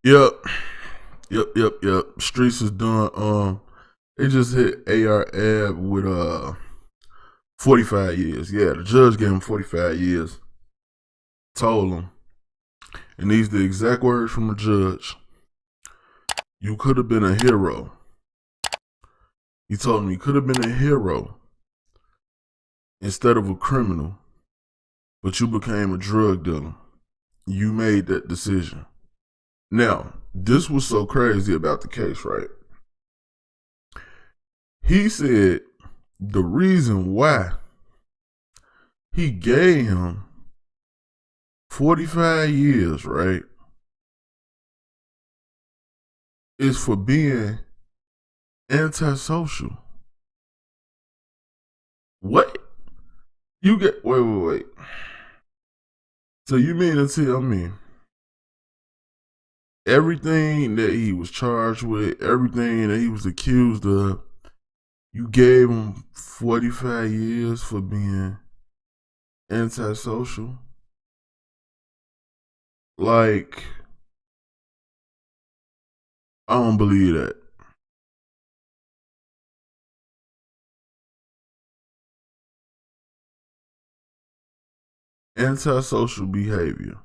Yep. Yep. Streets is done. They just hit ar-arb with 45 years. Yeah, the judge gave him 45 years. Told him. And these the exact words from the judge. You could have been a hero. He told me you could have been a hero instead of a criminal, but you became a drug dealer. You made that decision. Now, this was so crazy about the case, right? He said the reason why he gave him 45 years, right, is for being antisocial. What? You get, wait. So you mean to tell me everything that he was charged with, everything that he was accused of, you gave him 45 years for being antisocial? Like, I don't believe that. Antisocial behavior.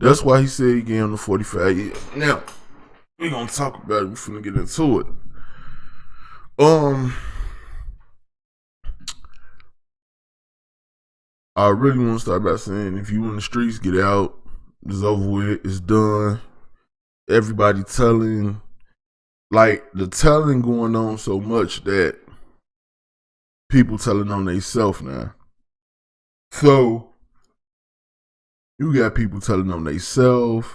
That's why he said he gave him the 45 years. Now, we're going to talk about it. We're finna get into it. I really want to start by saying if you in the streets, get out. It's over with. It's done. Everybody telling, like the telling going on so much that people telling on themselves now. So you got people telling on themselves.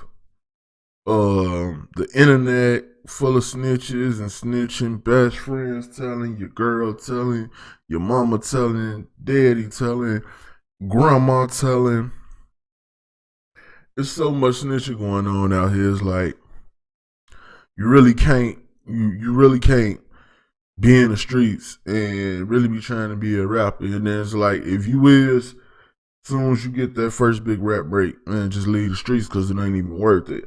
The internet full of snitches and snitching, best friends telling, your girl telling, your mama telling, daddy telling, grandma telling. There's so much snitching going on out here. It's like you really can't you really can't be in the streets and really be trying to be a rapper. And then it's like if you is, as soon as you get that first big rap break, man, just leave the streets because it ain't even worth it.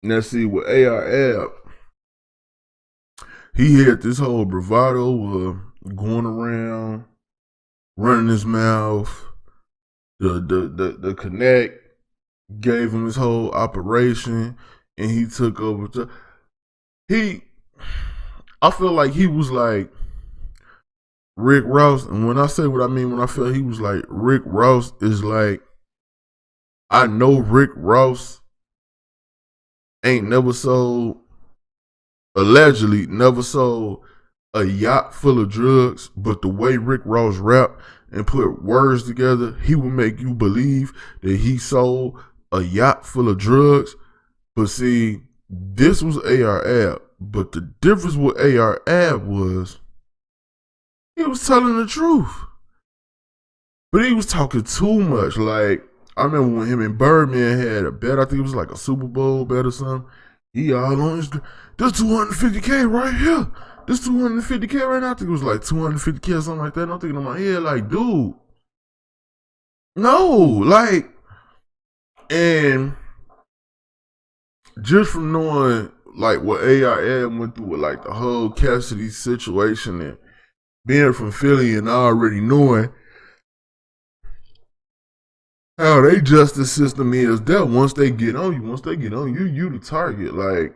Now see with ar-arb, he had this whole bravado of going around, running his mouth. The connect gave him his whole operation, and he took over. I feel like he was like Rick Ross, and when I say what I mean, when I feel he was like Rick Ross, is like I know Rick Ross ain't never sold, allegedly never sold a yacht full of drugs, but the way Rick Ross rap and put words together, he would make you believe that he sold a yacht full of drugs. But see, this was ar-arb, but the difference with ar-arb was he was telling the truth, but he was talking too much. Like I remember when him and Birdman had a bet. I think it was like a Super Bowl bet or something. He all on his, this 250K right here. This 250K right now. I think it was like 250K or something like that. And I'm thinking in my head, like, dude, no, like, and just from knowing like what ar-arb went through with like the whole Cassidy situation and being from Philly and already knowing how they justice system is, that once they get on you, you the target. Like,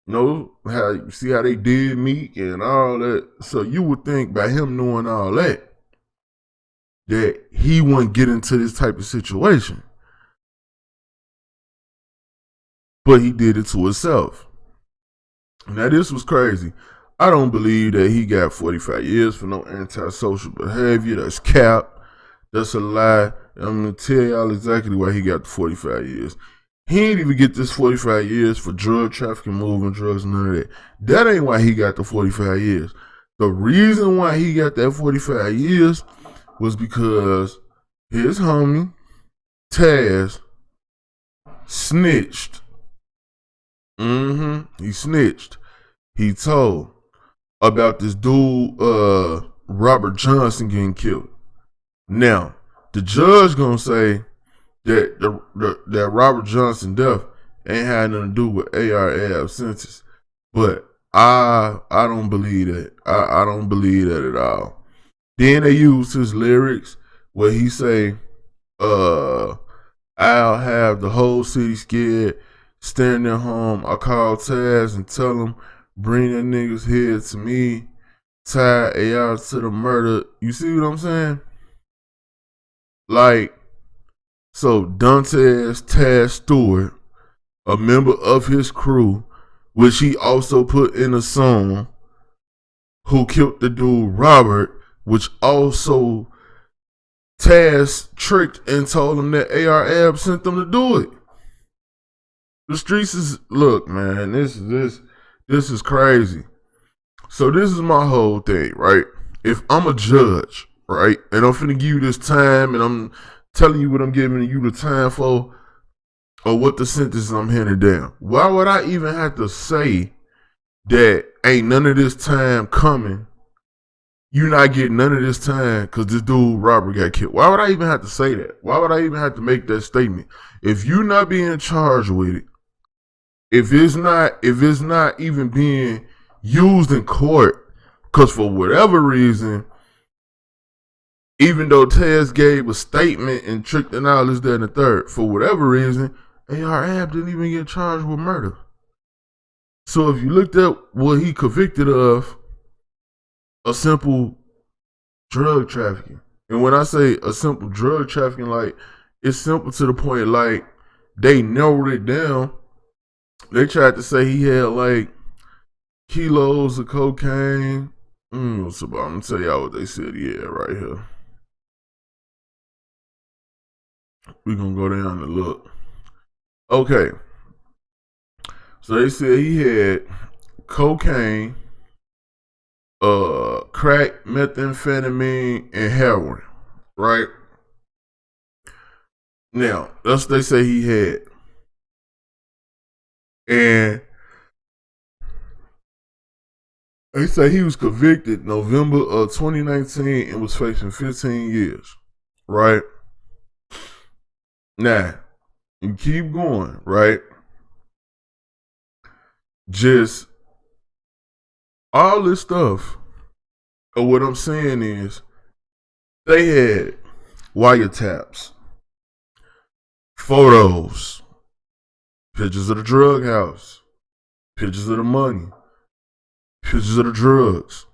you know, how you see how they did Meek and all that. So you would think by him knowing all that he wouldn't get into this type of situation. But he did it to himself. Now this was crazy. I don't believe that he got 45 years for no antisocial behavior. That's cap. That's a lie. I'm gonna tell y'all exactly why he got the 45 years. He ain't even get this 45 years for drug trafficking, moving drugs, none of that. That ain't why he got the 45 years. The reason why he got that 45 years was because his homie, Taz, snitched. He snitched. He told about this dude, Robert Johnson, getting killed. Now, the judge gonna say that that Robert Johnson death ain't had nothing to do with ar-arb sentence. But I don't believe that. I don't believe that at all. Then they use his lyrics where he say, I'll have the whole city scared, staring at home. I call Taz and tell him, bring that nigga's head to me, tie AR to the murder. You see what I'm saying? Like, so Dantes Taz Stewart, a member of his crew, which he also put in a song, who killed the dude Robert, which also Taz tricked and told him that ar-arb sent them to do it. The streets is, look, man, this is crazy. So this is my whole thing, right? If I'm a judge, right, and I'm finna give you this time, and I'm telling you what I'm giving you the time for, or what the sentence I'm handing down, why would I even have to say that ain't none of this time coming? You not getting none of this time because this dude Robert got killed. Why would I even have to say that? Why would I even have to make that statement? If you're not being charged with it, if it's not even being used in court, because for whatever reason, even though Taz gave a statement and tricked and all this, that, and the third, for whatever reason, ar-arb didn't even get charged with murder. So if you looked at what he convicted of, a simple drug trafficking. And when I say a simple drug trafficking, like, it's simple to the point, like, they narrowed it down. They tried to say he had like kilos of cocaine. So I'm gonna tell y'all what they said he had right here. We're gonna go down and look. Okay. So they said he had cocaine, crack, methamphetamine, and heroin. Right? Now, that's what they say he had. And they say he was convicted November of 2019 and was facing 15 years. Right? Now, you keep going, right? Just all this stuff. Or what I'm saying is, they had wiretaps, photos, pictures of the drug house, pictures of the money, pictures of the drugs.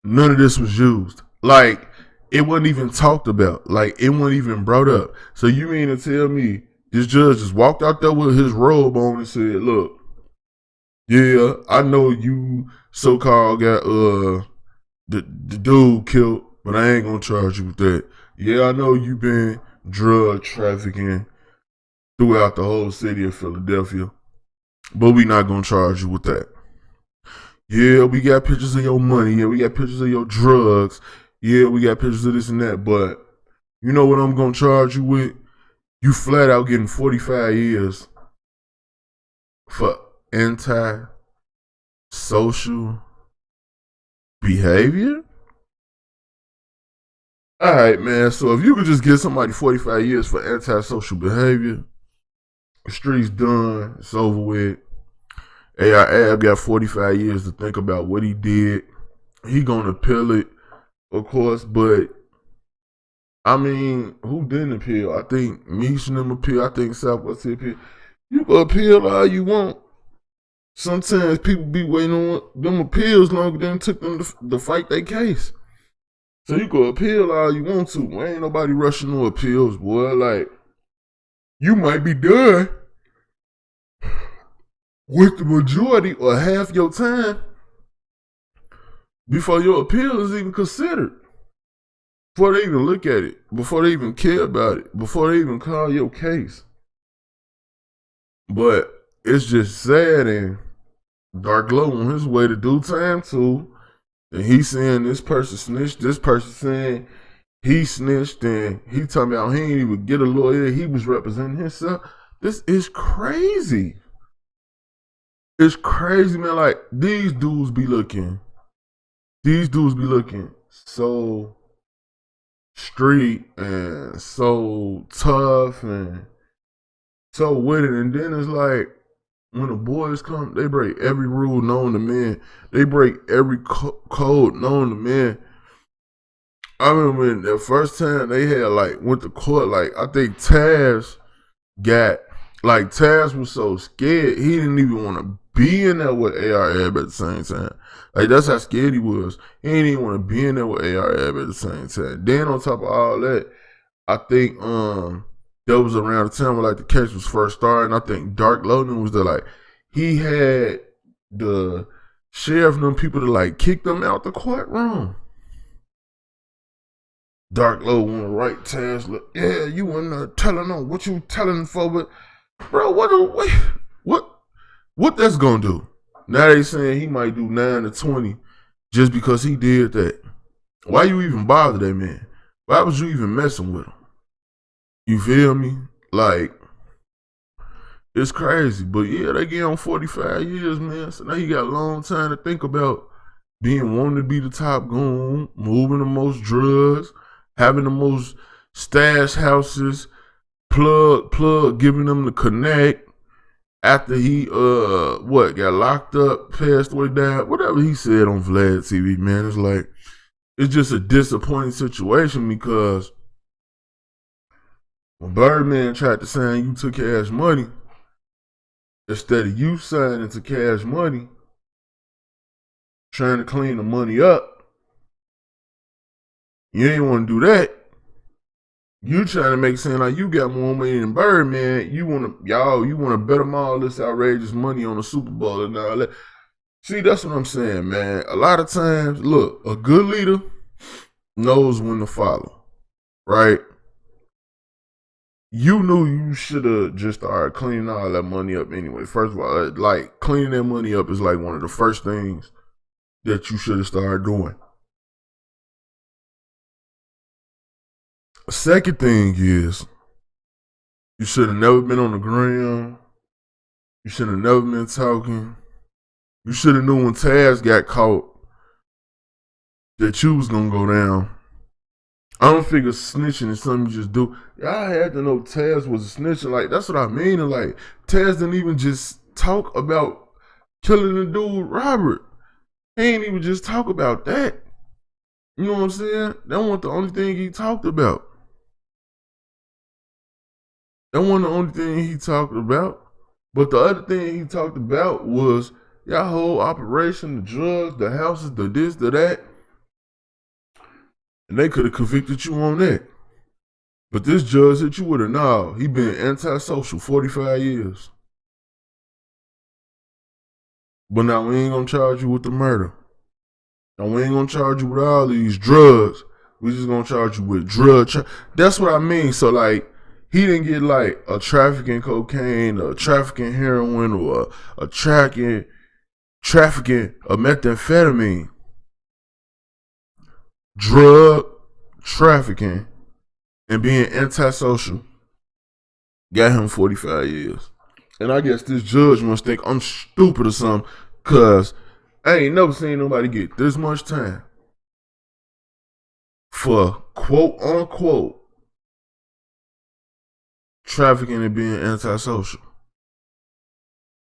None of this was used. Like, it wasn't even talked about. Like, it wasn't even brought up. So you mean to tell me this judge just walked out there with his robe on and said, look, yeah, I know you so-called got the dude killed, but I ain't gonna charge you with that. Yeah, I know you been drug trafficking throughout the whole city of Philadelphia, but we not gonna charge you with that. Yeah, we got pictures of your money. Yeah, we got pictures of your drugs. Yeah, we got pictures of this and that. But you know what I'm gonna charge you with? You flat out getting 45 years for anti-social behavior? All right, man. So if you could just give somebody 45 years for antisocial behavior, the street's done. It's over with. ar-arb got 45 years to think about what he did. He gonna appeal it, of course, but I mean, who didn't appeal? I think Meech and them appeal. I think Southwest appeal. You can appeal all you want. Sometimes people be waiting on them appeals longer than it took them to fight their case. So you can appeal all you want to. Ain't nobody rushing no appeals, boy. Like, you might be done with the majority or half your time before your appeal is even considered. Before they even look at it, before they even care about it, before they even call your case. But it's just sad, and Dark Glow on his way to do time too. And he saying this person snitched, this person saying he snitched, and he talking about he ain't even get a lawyer, he was representing himself. This is crazy. It's crazy, man. Like, these dudes be looking so street and so tough, and so with it, and then it's like when the boys come, they break every rule known to men. They break every code known to men. I remember the first time they had like went to court. Like I think Taz got like Taz was so scared he didn't even want to be in there with ar-arb at the same time. Like that's how scared he was. He didn't even want to be in there with ar-arb at the same time. Then on top of all that, I think that was around the time where like the case was first starting. I think Dark Logan was there. Like he had the sheriff and them people to like kick them out the courtroom. Dark Low want to write Taz. Look, yeah, you wasn't telling them what you telling them for, but bro, what that's gonna do? Now they saying he might do 9 to 20 just because he did that. Why you even bother that man? Why was you even messing with him? You feel me? Like it's crazy, but yeah, they get on 45 years, man. So now you got a long time to think about being wanting to be the top goon, moving the most drugs, having the most stash houses, plug, giving them the connect after he got locked up, passed away, died, whatever he said on Vlad TV, man. It's like it's just a disappointing situation because when Birdman tried to sign you to Cash Money, instead of you signing to Cash Money, trying to clean the money up, you ain't want to do that. You trying to make it seem like you got more money than Birdman. You want to bet him all this outrageous money on the Super Bowl and all that. See, that's what I'm saying, man. A lot of times, look, a good leader knows when to follow, right? You knew you should have just started cleaning all that money up anyway. First of all, like cleaning that money up is like one of the first things that you should have started doing. The second thing is you should have never been on the ground. You should have never been talking. You should have knew when Taz got caught that you was gonna go down. I don't figure snitching is something you just do. Y'all had to know Taz was a snitcher. Like that's what I mean. And like Taz didn't even just talk about killing the dude Robert. He ain't even just talk about that. You know what I'm saying? That wasn't the only thing he talked about. That wasn't the only thing he talked about. But the other thing he talked about was y'all whole operation, the drugs, the houses, the this, the that. And they could have convicted you on that. But this judge hit you with a no. He been antisocial 45 years. But now we ain't gonna charge you with the murder. Now we ain't gonna charge you with all these drugs. We just gonna charge you with that's what I mean. So like, he didn't get like a trafficking cocaine, a trafficking heroin, or a trafficking of methamphetamine. Drug trafficking and being antisocial got him 45 years. And I guess this judge must think I'm stupid or something, because I ain't never seen nobody get this much time for quote unquote trafficking and being antisocial.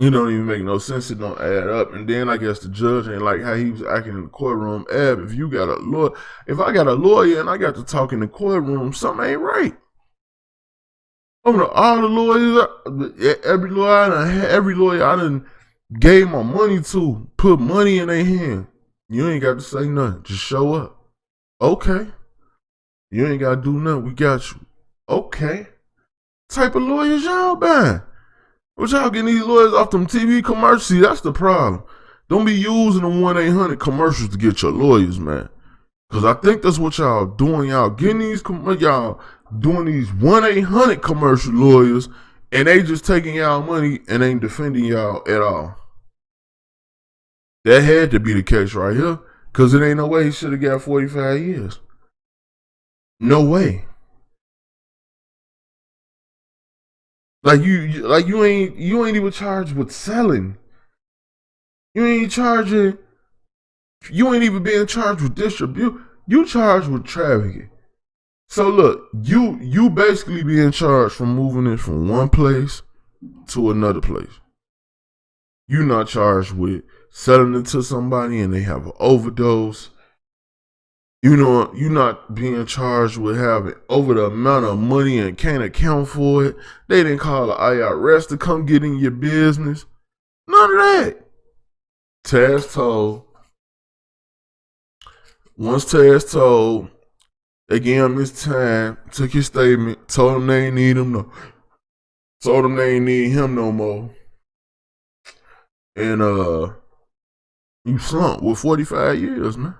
It don't even make no sense. It don't add up. And then I guess the judge ain't like how he was acting in the courtroom. If you got a lawyer, if I got a lawyer and I got to talk in the courtroom, something ain't right. All the lawyers, every lawyer I done gave my money to, put money in their hand. You ain't got to say nothing. Just show up. Okay. You ain't got to do nothing. We got you. Okay. Type of lawyers y'all buying? What y'all getting these lawyers off them TV commercials? See, that's the problem. Don't be using the 1-800 commercials to get your lawyers, man. Because I think that's what y'all doing. Y'all getting these, y'all doing these 1-800 commercial lawyers, and they just taking y'all money and ain't defending y'all at all. That had to be the case right here, because it ain't no way he should have got 45 years. No way. Like you ain't even charged with selling. You ain't even being charged with distribution. You charged with trafficking. So look, you basically being charged for moving it from one place to another place. You're not charged with selling it to somebody and they have an overdose. You know, you're not being charged with having over the amount of money and can't account for it. They didn't call the IRS to come get in your business. None of that. Taz told. Once Taz told, they gave him his time, took his statement, told him they ain't need him no, told him they ain't need him no more. And you slumped with 45 years, man.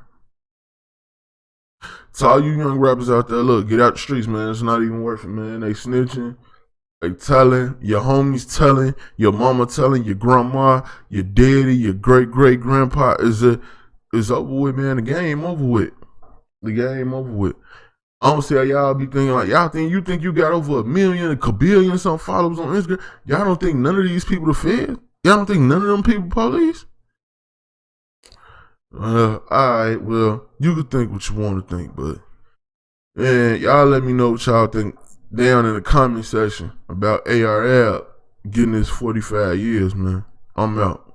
To all you young rappers out there, look, get out the streets, man. It's not even worth it, man. They snitching. They telling, your homies telling, your mama telling, your grandma, your daddy, your great-great-grandpa. It's over with, man. The game over with. The game over with. I don't see how y'all be thinking like, you think you got over 1 million, a kabillion, some followers on Instagram. Y'all don't think none of these people the feds? Y'all don't think none of them people police? Alright, well, you can think what you want to think, but man, y'all let me know what y'all think down in the comment section about ar-arb getting his 45 years, man. I'm out.